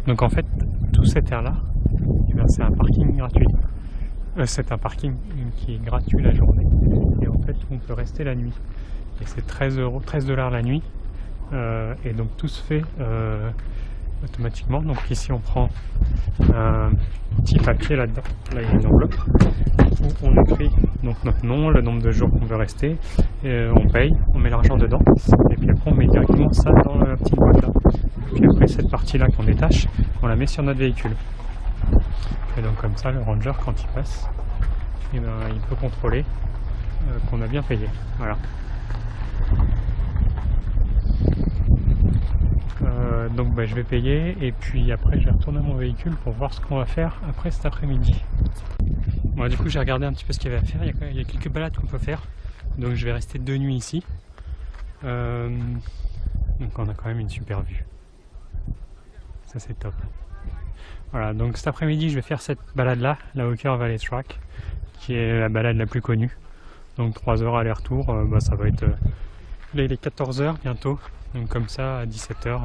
Donc en fait, tout cette aire là, eh bien, c'est un parking gratuit. C'est un parking qui est gratuit la journée et en fait on peut rester la nuit. Et c'est 13 $, la nuit. Et donc tout se fait automatiquement. Donc ici on prend un petit papier là-dedans, là il y a une enveloppe où on écrit donc notre nom, le nombre de jours qu'on veut rester, et on paye, on met l'argent dedans et puis après on met directement ça dans la petite boîte là. Et puis après cette partie là qu'on détache, on la met sur notre véhicule. Et donc comme ça le ranger quand il passe, et ben, il peut contrôler qu'on a bien payé. Voilà. Donc bah, je vais payer et puis après je vais retourner à mon véhicule pour voir ce qu'on va faire après cet après-midi. Bon, du coup j'ai regardé un petit peu ce qu'il y avait à faire, il y a quelques balades qu'on peut faire, donc je vais rester 2 nuits ici. Donc on a quand même une super vue, ça c'est top. Voilà, donc cet après-midi je vais faire cette balade là, la Hawker Valley Track, qui est la balade la plus connue. Donc 3 heures aller-retour, bah, ça va être... là il est 14 h bientôt, donc comme ça à 17 h,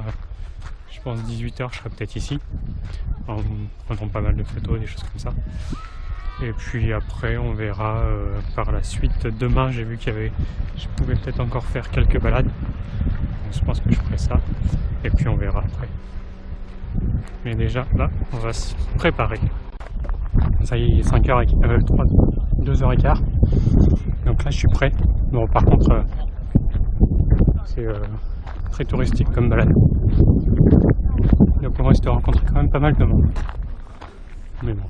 je pense 18 h je serai peut-être ici, en prenant pas mal de photos, des choses comme ça. Et puis après on verra par la suite. Demain j'ai vu qu'il y avait... je pouvais peut-être encore faire quelques balades, donc je pense que je ferai ça. Et puis on verra après. Mais déjà là on va se préparer. Ça y est, il est 2 h 15. Donc là je suis prêt. Bon par contre c'est très touristique comme balade. Donc on risque de rencontrer quand même pas mal de monde. Mais bon,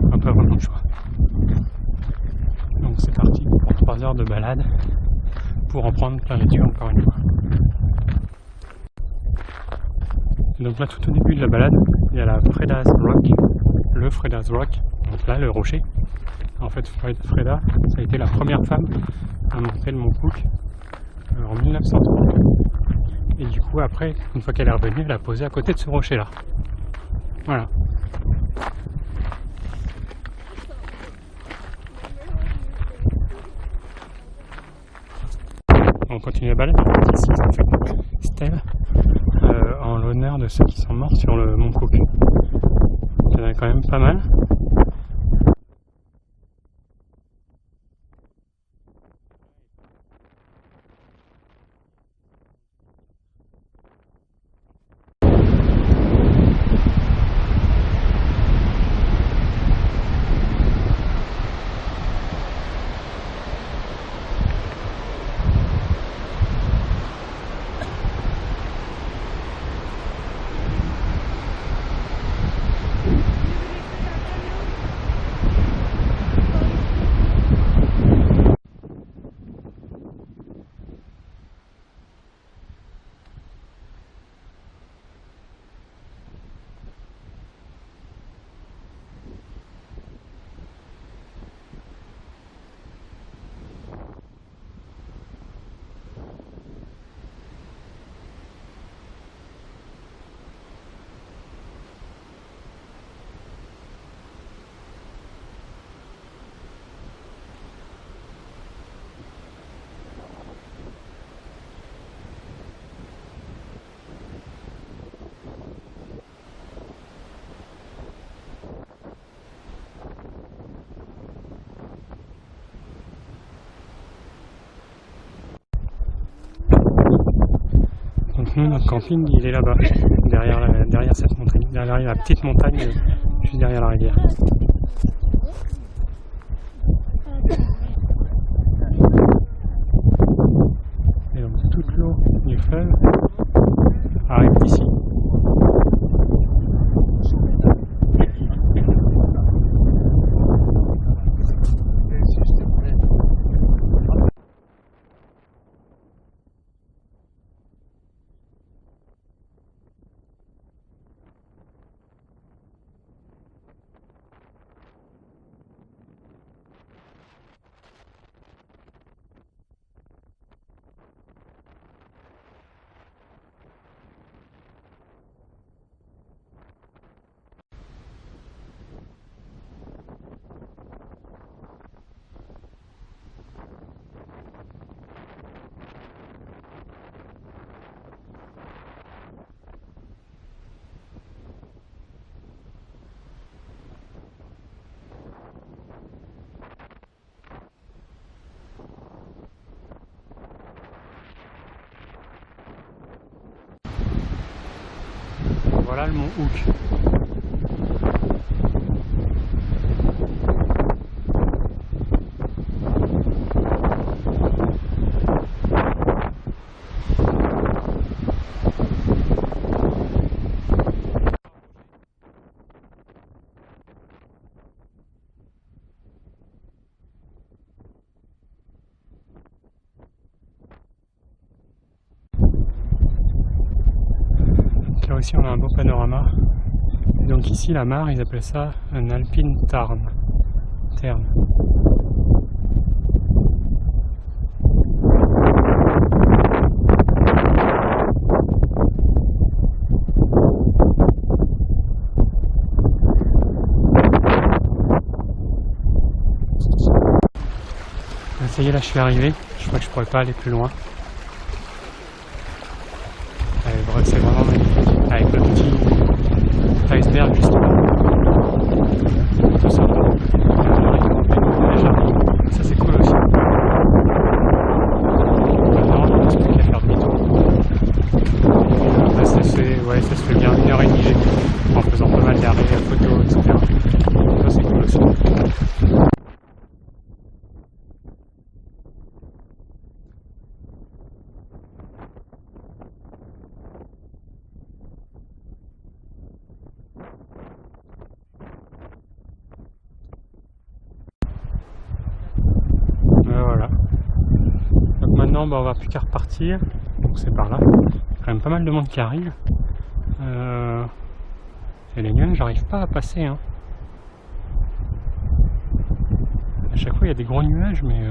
on n'a pas vraiment le choix. Donc c'est parti pour 3 heures de balade pour en prendre plein les yeux encore une fois. Et donc là tout au début de la balade, il y a la Freda's Rock, le Freda's Rock, donc là le rocher. En fait Freda, ça a été la première femme à monter le mont Cook en 1903. Et du coup après, une fois qu'elle est revenue, elle a posé à côté de ce rocher là. Voilà. On continue la balade, ici ça fait une stèle en l'honneur de ceux qui sont morts sur le mont Cook. Il y en a quand même pas mal. Donc nous, notre camping, il est là-bas, derrière cette montagne, derrière la petite montagne, juste derrière la rivière. Et donc toute l'eau du fleuve arrive d'ici. voilà le mont Hook. Là aussi on a un beau panorama. Et donc ici la mare, ils appellent ça un alpine tarn. Terne. Ça y est, là je suis arrivé, je crois que je pourrais pas aller plus loin. Bref, c'est vraiment magnifique, avec le petit iceberg juste là. Tout sympa. Ça c'est cool aussi. Maintenant, il ne reste plus qu'à faire demi-tour. Là, ça se fait bien 1h30 en faisant pas mal d'arrêts, photos, etc. Ça c'est cool aussi. Voilà. Donc maintenant on va plus qu'à repartir. Donc c'est par là. Il y a quand même pas mal de monde qui arrive. Et les nuages, j'arrive pas à passer. Hein. À chaque fois il y a des gros nuages, mais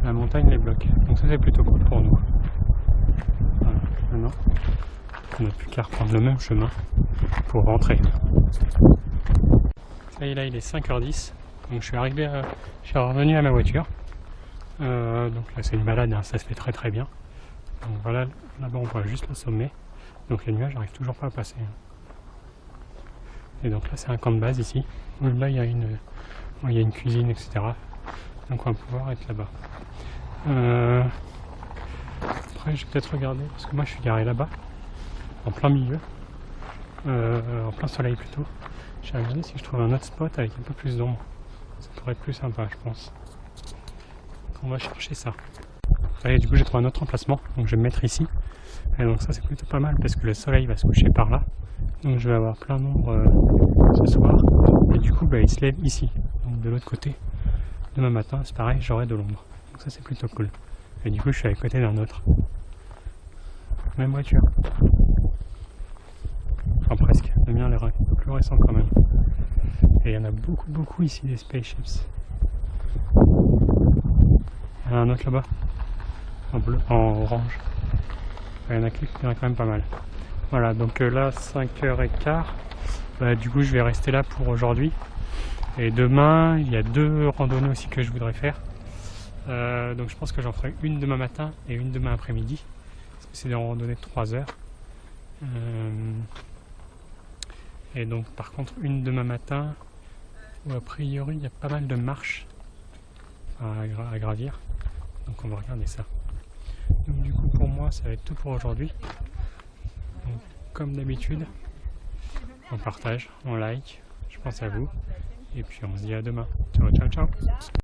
la montagne les bloque. Donc ça c'est plutôt cool pour nous. Voilà. Maintenant, on n'a plus qu'à reprendre le même chemin pour rentrer. Ça y est, là il est 5h10. Donc je suis revenu à ma voiture. Donc là c'est une balade, hein, ça se fait très très bien. Donc voilà, là-bas on voit juste le sommet. Donc les nuages n'arrivent toujours pas à passer. Hein. Et donc là c'est un camp de base ici. Là il y a une cuisine, etc. Donc on va pouvoir être là-bas. Après je vais peut-être regarder, parce que moi je suis garé là-bas, en plein milieu, en plein soleil plutôt. Je vais regarder si je trouve un autre spot avec un peu plus d'ombre. Ça pourrait être plus sympa, je pense. Donc on va chercher ça. Et du coup j'ai trouvé un autre emplacement, donc je vais me mettre ici. Et donc ça c'est plutôt pas mal parce que le soleil va se coucher par là. Donc je vais avoir plein d'ombre ce soir. Et du coup il se lève ici, donc de l'autre côté. Demain matin c'est pareil, j'aurai de l'ombre. Donc ça c'est plutôt cool. Et du coup je suis à côté d'un autre. Même voiture. Enfin presque, le mien a l'air un peu plus récent quand même. Et il y en a beaucoup ici des spaceships. Il y en a un autre là-bas, en bleu, en orange. Il y en a quand même pas mal. Voilà, donc là 5h15. Du coup je vais rester là pour aujourd'hui. Et demain, il y a 2 randonnées aussi que je voudrais faire. Donc je pense que j'en ferai une demain matin et une demain après-midi. C'est des randonnées de 3 heures. Et donc par contre une demain matin où a priori il y a pas mal de marches à gravir. Donc on va regarder ça. Donc du coup pour moi ça va être tout pour aujourd'hui. Comme d'habitude, on partage, on like, je pense à vous. Et puis on se dit à demain. Ciao ciao ciao.